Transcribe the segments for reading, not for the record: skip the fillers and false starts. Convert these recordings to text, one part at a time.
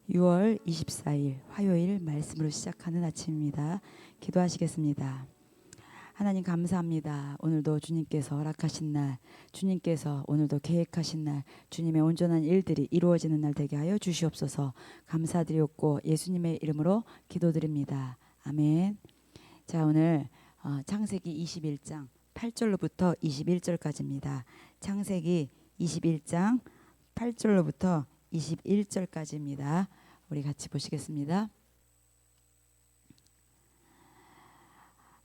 6월 24일 화요일 말씀으로 시작하는 아침입니다. 기도하시겠습니다. 하나님 감사합니다. 오늘도 주님께서 허락하신 날, 주님께서 오늘도 계획하신 날, 주님의 온전한 일들이 이루어지는 날 되게 하여 주시옵소서. 감사드리옵고 예수님의 이름으로 기도드립니다. 아멘. 자, 오늘 창세기 21장 8절로부터 21절까지입니다. 창세기 21장 8절로부터 21절까지입니다. 우리 같이 보시겠습니다.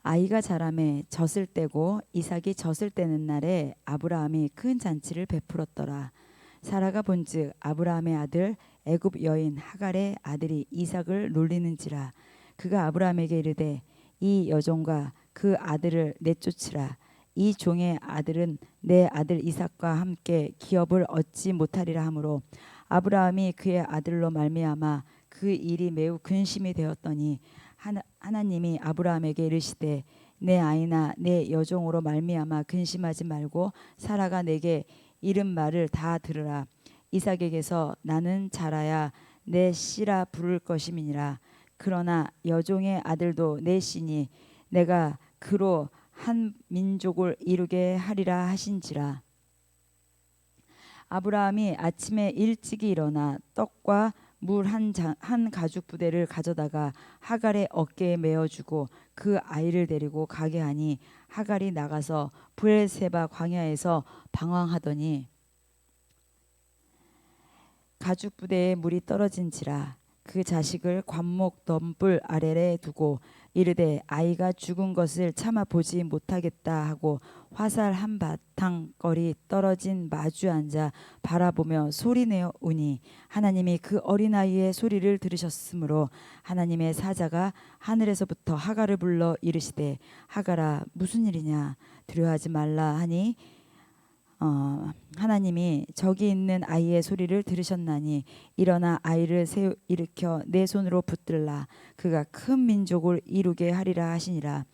아이가 자라매 젖을 떼고 이삭이 젖을 떼는 날에 아브라함이 큰 잔치를 베풀었더라. 사라가 본즉 아브라함의 아들 애굽 여인 하갈의 아들이 이삭을 놀리는지라. 그가 아브라함에게 이르되 이 여종과 그 아들을 내쫓으라. 이 종의 아들은 내 아들 이삭과 함께 기업을 얻지 못하리라 하므로 아브라함이 그의 아들로 말미암아 그 일이 매우 근심이 되었더니 하나님이 아브라함에게 이르시되 내 아이나 내 여종으로 말미암아 근심하지 말고 사라가 내게 이른 말을 다 들으라. 이삭에게서 나는 자라야 내 씨라 부를 것임이니라. 그러나 여종의 아들도 내 씨니 내가 그로 한 민족을 이루게 하리라 하신지라. 아브라함이 아침에 일찍이 일어나 떡과 물 한 가죽 부대를 가져다가 하갈의 어깨에 메어주고 그 아이를 데리고 가게 하니 하갈이 나가서 브엘세바 광야에서 방황하더니 가죽 부대에 물이 떨어진지라. 그 자식을 관목 덤불 아래에 두고 이르되 아이가 죽은 것을 참아 보지 못하겠다 하고 화살 한 바탕거리 떨어진 마주 앉아 바라보며 소리내어 우니 하나님이 그 어린아이의 소리를 들으셨으므로 하나님의 사자가 하늘에서부터 하갈을 불러 이르시되 하갈아 무슨 일이냐 두려워하지 말라 하니 하나님이 저기 있는 아이의 소리를 들으셨나니 일어나 아이를 일으켜 내 손으로 붙들라. 그가 큰 민족을 이루게 하리라 하시니라.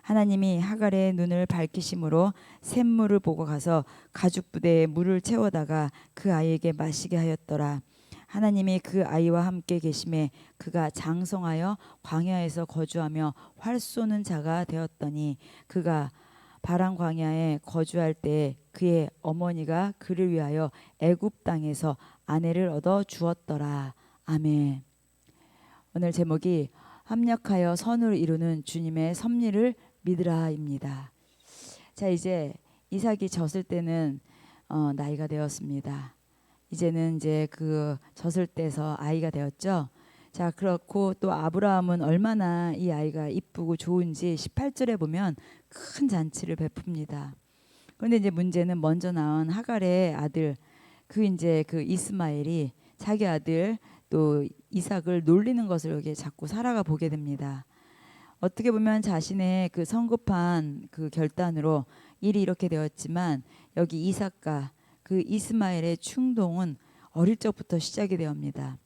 하나님이 하갈의 눈을 밝히심으로 샘물을 보고 가서 가죽 부대에 물을 채워다가 그 아이에게 마시게 하였더라. 하나님이 그 아이와 함께 계심에 그가 장성하여 광야에서 거주하며 활 쏘는 자가 되었더니 그가 바람 광야에 거주할 때 그의 어머니가 그를 위하여 애굽 땅에서 아내를 얻어 주었더라. 아멘. 오늘 제목이 합력하여 선을 이루는 주님의 섭리를 믿으라입니다. 자, 이제 이삭이 졌을 때는 나이가 되었습니다. 이제는 이제 그 졌을 때서 아이가 되었죠. 자, 그렇고 또 아브라함은 얼마나 이 아이가 이쁘고 좋은지 18절에 보면 큰 잔치를 베풉니다. 그런데 이제 문제는 먼저 나온 하갈의 아들 그 이제 그 이스마엘이 자기 아들 또 이삭을 놀리는 것을 여기 자꾸 사라가 보게 됩니다. 어떻게 보면 자신의 그 성급한 그 결단으로 일이 이렇게 되었지만 여기 이삭과 그 이스마엘의 충동은 어릴 적부터 시작이 되옵니다.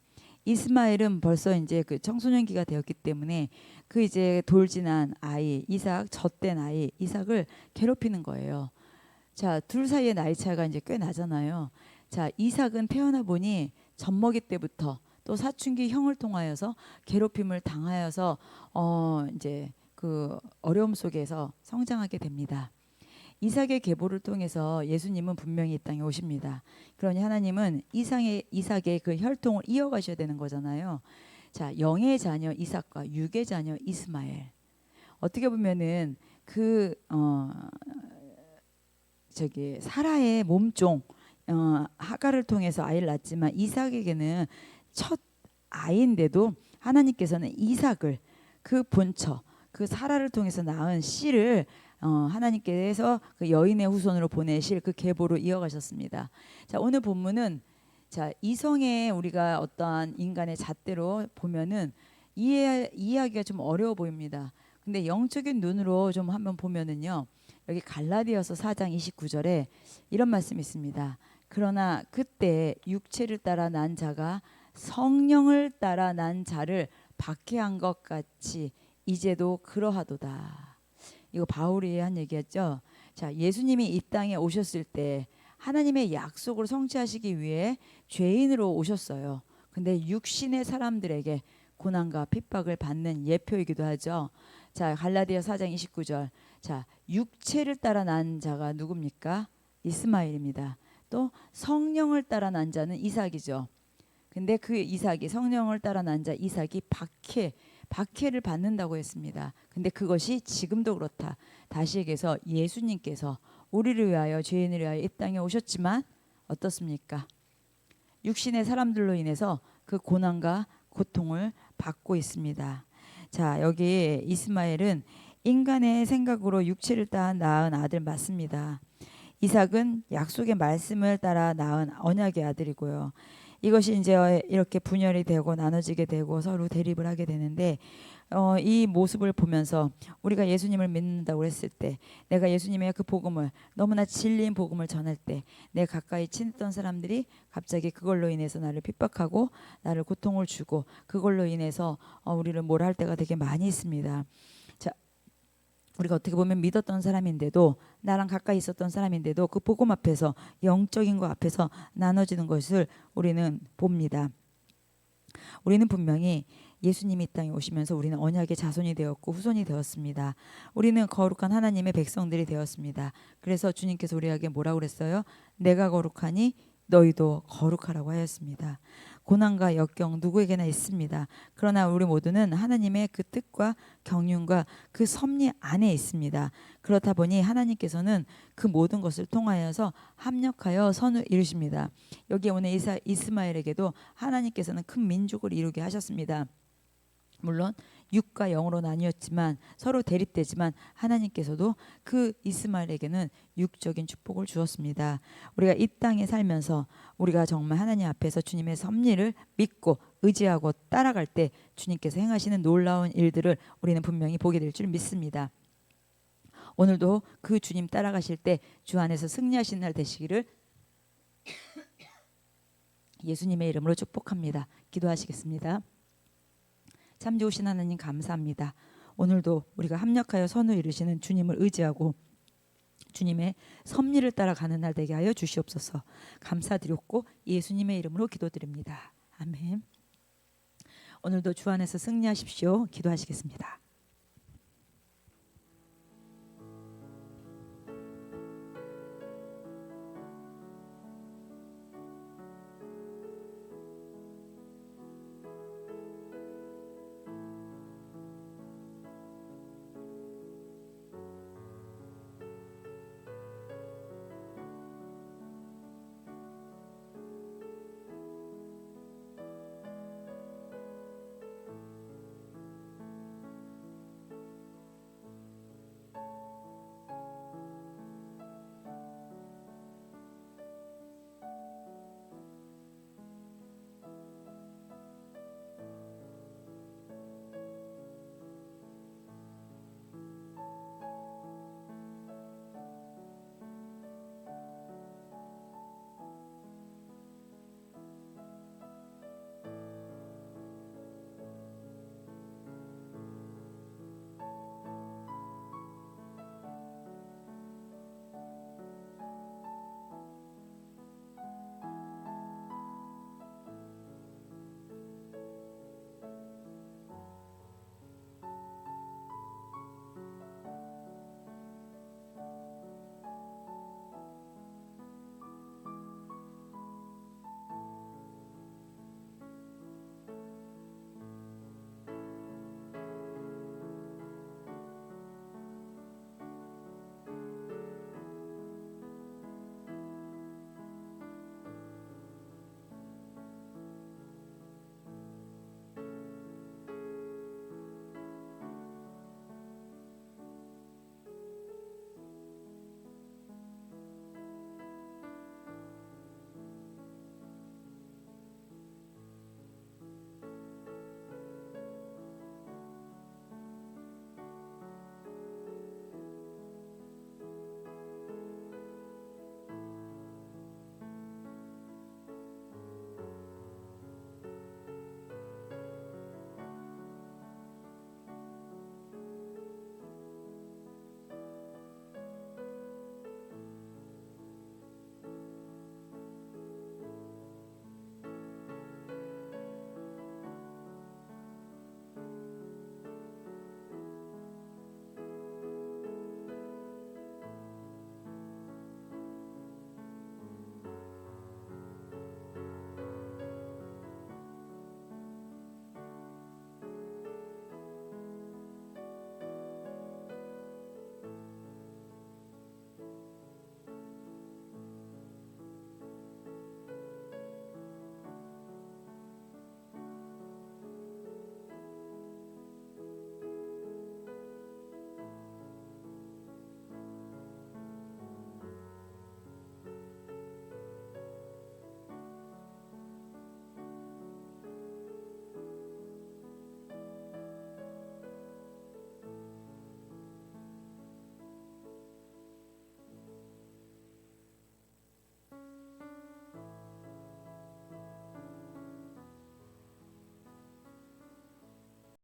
이스마엘은 벌써 이제 그 청소년기가 되었기 때문에 그 이제 돌진한 아이 이삭 젖된 아이 이삭을 괴롭히는 거예요. 자, 둘 사이의 나이 차이가 이제 꽤 나잖아요. 자, 이삭은 태어나 보니 젖먹이 때부터 또 사춘기 형을 통하여서 괴롭힘을 당하여서 이제 그 어려움 속에서 성장하게 됩니다. 이삭의 계보를 통해서 예수님은 분명히 이 땅에 오십니다. 그러니 하나님은 이삭의 그 혈통을 이어가셔야 되는 거잖아요. 자, 영의 자녀 이삭과 육의 자녀 이스마엘. 어떻게 보면은 그 저기 사라의 몸종 하갈을 통해서 아이를 낳았지만 이삭에게는 첫 아이인데도 하나님께서는 이삭을 그 본처 그 사라를 통해서 낳은 씨를 하나님께서 그 여인의 후손으로 보내실 그 계보로 이어가셨습니다. 자, 오늘 본문은 자, 이성의 우리가 어떠한 인간의 잣대로 보면은 이해하기가 좀 어려워 보입니다. 근데 영적인 눈으로 좀 한번 보면은요. 여기 갈라디아서 4장 29절에 이런 말씀이 있습니다. 그러나 그때 육체를 따라 난 자가 성령을 따라 난 자를 박해한 것 같이 이제도 그러하도다. 이거 바울이 한 얘기였죠. 자, 예수님이 이 땅에 오셨을 때 하나님의 약속을 성취하시기 위해 죄인으로 오셨어요. 근데 육신의 사람들에게 고난과 핍박을 받는 예표이기도 하죠. 자, 갈라디아 4장 29절. 자, 육체를 따라 난 자가 누굽니까? 이스마엘입니다. 또 성령을 따라 난 자는 이삭이죠. 근데 그 이삭이, 성령을 따라 난 자 이삭이 박해를 받는다고 했습니다. 근데 그것이 지금도 그렇다. 다시 얘기해서 예수님께서 우리를 위하여, 죄인을 위하여 이 땅에 오셨지만 어떻습니까? 육신의 사람들로 인해서 그 고난과 고통을 받고 있습니다. 자, 여기 이스마엘은 인간의 생각으로 육체를 따라 낳은 아들 맞습니다. 이삭은 약속의 말씀을 따라 낳은 언약의 아들이고요. 이것이 이제 이렇게 분열이 되고 나눠지게 되고 서로 대립을 하게 되는데, 이 모습을 보면서 우리가 예수님을 믿는다고 했을 때, 내가 예수님의 그 복음을, 너무나 진리인 복음을 전할 때, 내 가까이 친했던 사람들이 갑자기 그걸로 인해서 나를 핍박하고 나를 고통을 주고, 그걸로 인해서 우리를 뭐라 할 때가 되게 많이 있습니다. 자, 우리가 어떻게 보면 믿었던 사람인데도, 나랑 가까이 있었던 사람인데도 그 복음 앞에서, 영적인 것 앞에서 나눠지는 것을 우리는 봅니다. 우리는 분명히 예수님이 이 땅에 오시면서 우리는 언약의 자손이 되었고 후손이 되었습니다. 우리는 거룩한 하나님의 백성들이 되었습니다. 그래서 주님께서 우리에게 뭐라고 그랬어요? 내가 거룩하니 너희도 거룩하라고 하였습니다. 고난과 역경 누구에게나 있습니다. 그러나 우리 모두는 하나님의 그 뜻과 경륜과 그 섭리 안에 있습니다. 그렇다 보니 하나님께서는 그 모든 것을 통하여서 합력하여 선을 이루십니다. 여기 오늘 이스마엘에게도 하나님께서는 큰 민족을 이루게 하셨습니다. 물론 육과 영으로 나뉘었지만, 서로 대립되지만 하나님께서도 그 이스마엘에게는 육적인 축복을 주었습니다. 우리가 이 땅에 살면서 우리가 정말 하나님 앞에서 주님의 섭리를 믿고 의지하고 따라갈 때 주님께서 행하시는 놀라운 일들을 우리는 분명히 보게 될 줄 믿습니다. 오늘도 그 주님 따라가실 때 주 안에서 승리하시는 날 되시기를 예수님의 이름으로 축복합니다. 기도하시겠습니다. 참 좋으신 하나님 감사합니다. 오늘도 우리가 합력하여 선을 이루시는 주님을 의지하고 주님의 섭리를 따라가는 날 되게 하여 주시옵소서. 감사드렸고 예수님의 이름으로 기도드립니다. 아멘. 오늘도 주 안에서 승리하십시오. 기도하시겠습니다.